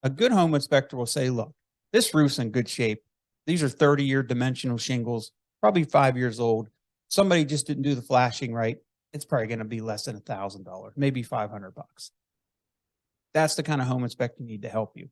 A good home inspector will say, look, this roof's in good shape. These are 30-year dimensional shingles, probably 5 years old. Somebody just didn't do the flashing right. It's probably going to be less than $1,000, maybe $500. That's the kind of home inspector you need to help you.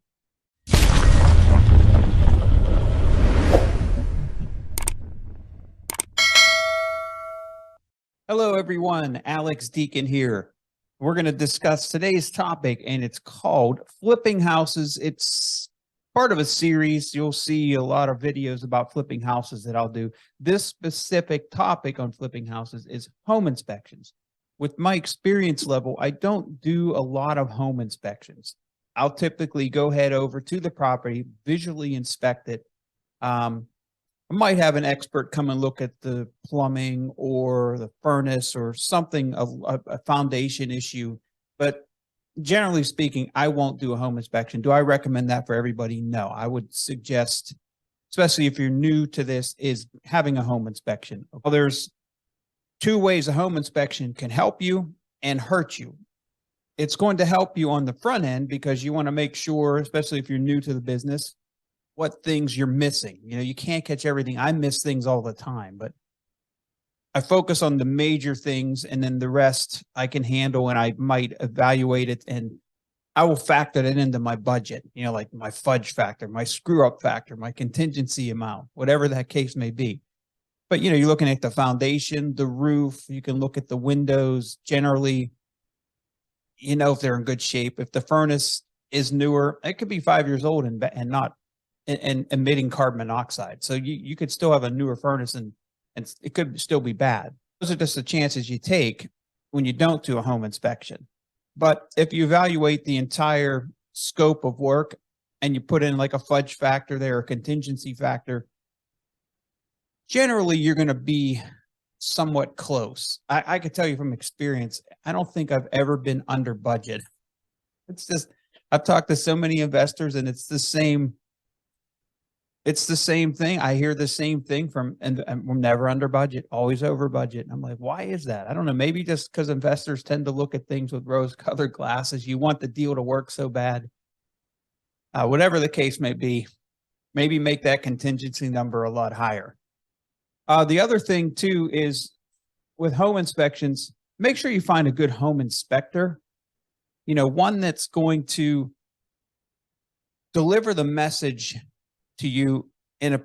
Hello, everyone. Alex Deacon here. We're going to discuss today's topic, and it's called flipping houses. It's part of a series. You'll see a lot of videos about flipping houses that I'll do. This specific topic on flipping houses is home inspections. With my experience level, I don't do a lot of home inspections. I'll typically go head over to the property, visually inspect it. I might have an expert come and look at the plumbing or the furnace or something, a foundation issue. But generally speaking, I won't do a home inspection. Do I recommend that for everybody? No. I would suggest, especially if you're new to this, is having a home inspection. Well, there's two ways a home inspection can help you and hurt you. It's going to help you on the front end because you want to make sure, especially if you're new to the business, what things you're missing. You know, you can't catch everything. I miss things all the time, but I focus on the major things, and then the rest I can handle, and I might evaluate it, and I will factor it into my budget, you know, like my fudge factor, my screw up factor, my contingency amount, whatever that case may be. But, you know, you're looking at the foundation, the roof, you can look at the windows generally, you know, if they're in good shape. If the furnace is newer, it could be 5 years old and not and emitting carbon monoxide. So you could still have a newer furnace and it could still be bad. Those are just the chances you take when you don't do a home inspection. But if you evaluate the entire scope of work and you put in like a fudge factor there, a contingency factor, generally you're going to be somewhat close. I could tell you from experience, I don't think I've ever been under budget. It's just, I've talked to so many investors and it's the same thing. I hear the same thing and we're never under budget, always over budget. And I'm like, why is that? I don't know. Maybe just because investors tend to look at things with rose-colored glasses. You want the deal to work so bad. Whatever the case may be, maybe make that contingency number a lot higher. The other thing too is with home inspections, make sure you find a good home inspector. You know, one that's going to deliver the message to you in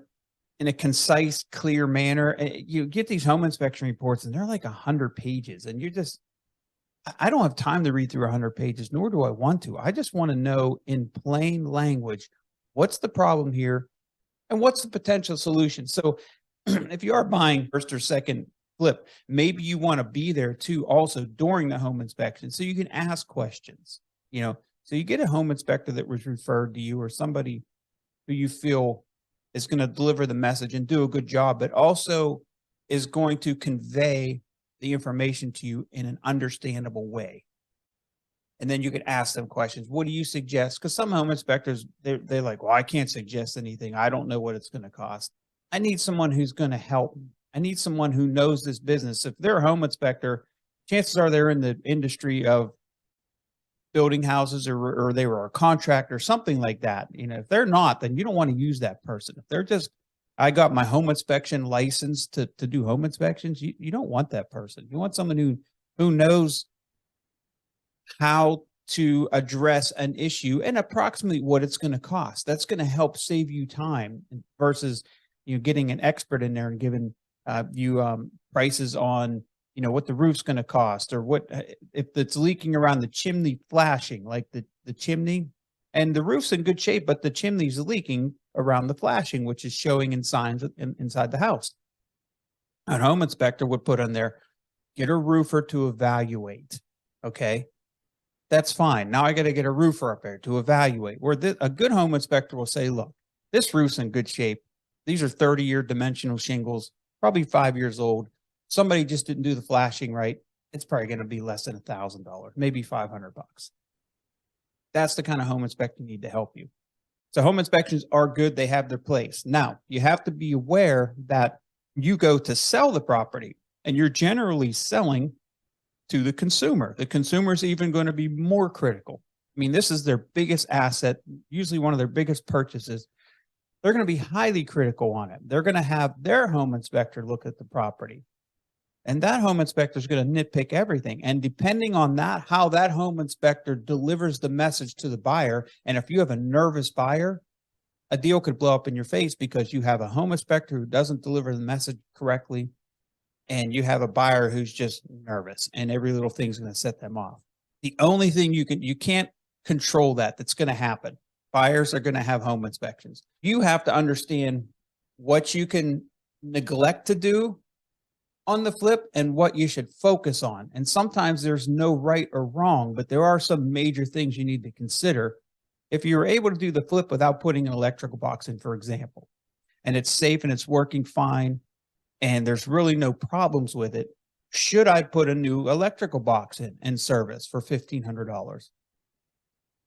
a concise, clear manner. You get these home inspection reports and they're like 100 pages and I don't have time to read through 100 pages, nor do I want to. I just want to know in plain language, what's the problem here and what's the potential solution? So if you are buying first or second flip, maybe you want to be there too also during the home inspection so you can ask questions, you know. So you get a home inspector that was referred to you or somebody who you feel is going to deliver the message and do a good job, but also is going to convey the information to you in an understandable way. And then you could ask them questions. What do you suggest? Because some home inspectors, they're like, well, I can't suggest anything. I don't know what it's going to cost. I need someone who's going to help me. I need someone who knows this business. If they're a home inspector, chances are they're in the industry of building houses or they were a contractor, something like that. You know, if they're not, then you don't want to use that person. If they're just, I got my home inspection license to do home inspections, you don't want that person. You want someone who knows how to address an issue and approximately what it's going to cost. That's going to help save you time versus, you know, getting an expert in there and giving you prices on, you know, what the roof's going to cost or what, if it's leaking around the chimney flashing, like the chimney and the roof's in good shape, but the chimney's leaking around the flashing, which is showing in signs inside the house. A home inspector would put on there, get a roofer to evaluate. Okay. That's fine. Now I got to get a roofer up there to evaluate. Where a good home inspector will say, look, this roof's in good shape. These are 30-year dimensional shingles, probably 5 years old. Somebody just didn't do the flashing right. It's probably going to be less than $1,000, maybe $500. That's the kind of home inspector you need to help you. So home inspections are good. They have their place. Now, you have to be aware that you go to sell the property and you're generally selling to the consumer. The consumer is even going to be more critical. I mean, this is their biggest asset, usually one of their biggest purchases. They're going to be highly critical on it. They're going to have their home inspector look at the property. And that home inspector is going to nitpick everything. And depending on that, how that home inspector delivers the message to the buyer, and if you have a nervous buyer, a deal could blow up in your face because you have a home inspector who doesn't deliver the message correctly, and you have a buyer who's just nervous, and every little thing's going to set them off. The only thing you can't control that's going to happen. Buyers are going to have home inspections. You have to understand what you can neglect to do on the flip and what you should focus on. And sometimes there's no right or wrong, but there are some major things you need to consider. If you're able to do the flip without putting an electrical box in, for example, and it's safe and it's working fine, and there's really no problems with it, should I put a new electrical box in and service for $1,500?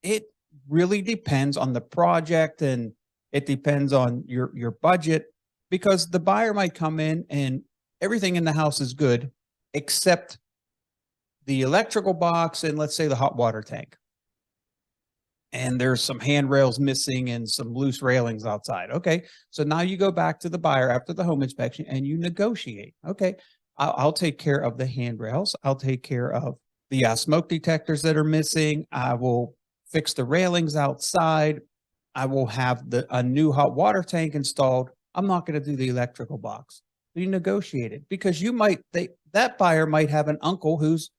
It really depends on the project, and it depends on your budget, because the buyer might come in and everything in the house is good except the electrical box and, let's say, the hot water tank. And there's some handrails missing and some loose railings outside. Okay, so now you go back to the buyer after the home inspection and you negotiate. Okay, I'll take care of the handrails. I'll take care of the smoke detectors that are missing. I will fix the railings outside. I will have a new hot water tank installed. I'm not going to do the electrical box. You negotiate it because that buyer might have an uncle who's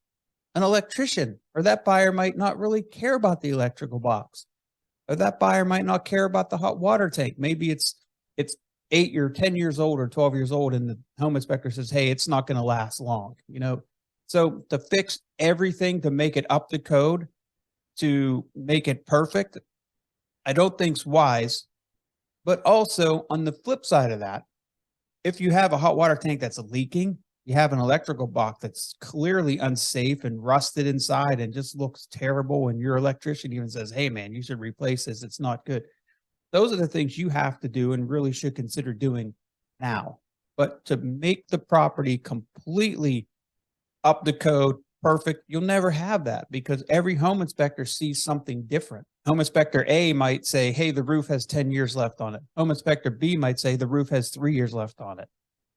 an electrician, or that buyer might not really care about the electrical box, or that buyer might not care about the hot water tank. Maybe it's 8 or 10 years old or 12 years old, and the home inspector says, hey, it's not going to last long, So to fix everything, to make it up to code, to make it perfect, I don't think's wise. But also on the flip side of that, if you have a hot water tank that's leaking, you have an electrical box that's clearly unsafe and rusted inside and just looks terrible, and your electrician even says, hey, man, you should replace this. It's not good. Those are the things you have to do and really should consider doing now. But to make the property completely up to code, perfect, you'll never have that because every home inspector sees something different. Home inspector A might say, hey, the roof has 10 years left on it. Home inspector B might say the roof has 3 years left on it.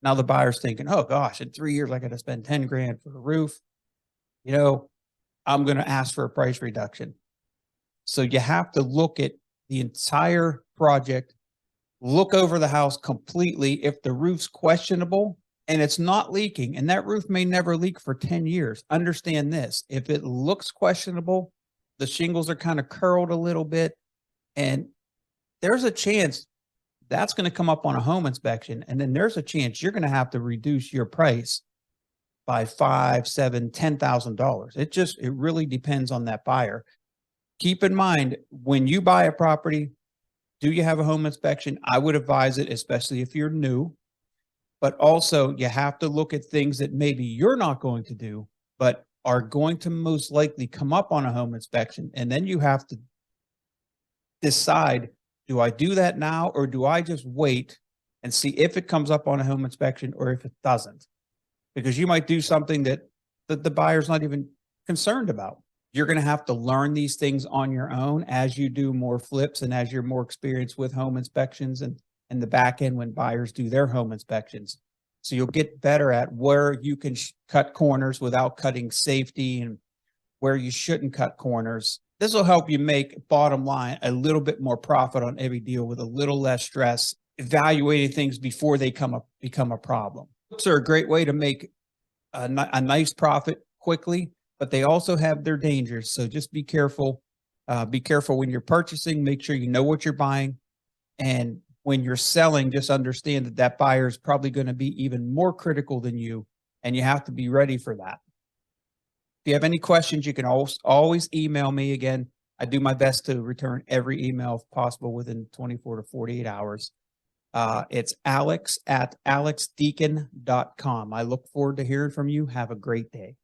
Now the buyer's thinking, oh gosh, in 3 years, I got to spend 10 grand for a roof. I'm going to ask for a price reduction. So you have to look at the entire project, look over the house completely. If the roof's questionable and it's not leaking, and that roof may never leak for 10 years, understand this. If it looks questionable, the shingles are kind of curled a little bit, and there's a chance that's going to come up on a home inspection. And then there's a chance you're going to have to reduce your price by $5,000, $7,000, $10,000. It really depends on that buyer. Keep in mind, when you buy a property, do you have a home inspection? I would advise it, especially if you're new. But also you have to look at things that maybe you're not going to do, but are going to most likely come up on a home inspection. And then you have to decide, do I do that now, or do I just wait and see if it comes up on a home inspection or if it doesn't? Because you might do something that the buyer's not even concerned about. You're going to have to learn these things on your own as you do more flips and as you're more experienced with home inspections and the back end when buyers do their home inspections. So you'll get better at where you can cut corners without cutting safety and where you shouldn't cut corners. This will help you make, bottom line, a little bit more profit on every deal with a little less stress, evaluating things before they become a problem. Flips are a great way to make a nice profit quickly, but they also have their dangers. So just be careful. Be careful when you're purchasing. Make sure you know what you're buying. And when you're selling, just understand that buyer is probably going to be even more critical than you, and you have to be ready for that. If you have any questions, you can always email me. Again, I do my best to return every email if possible within 24 to 48 hours. It's alex@alexdeacon.com. I look forward to hearing from you. Have a great day.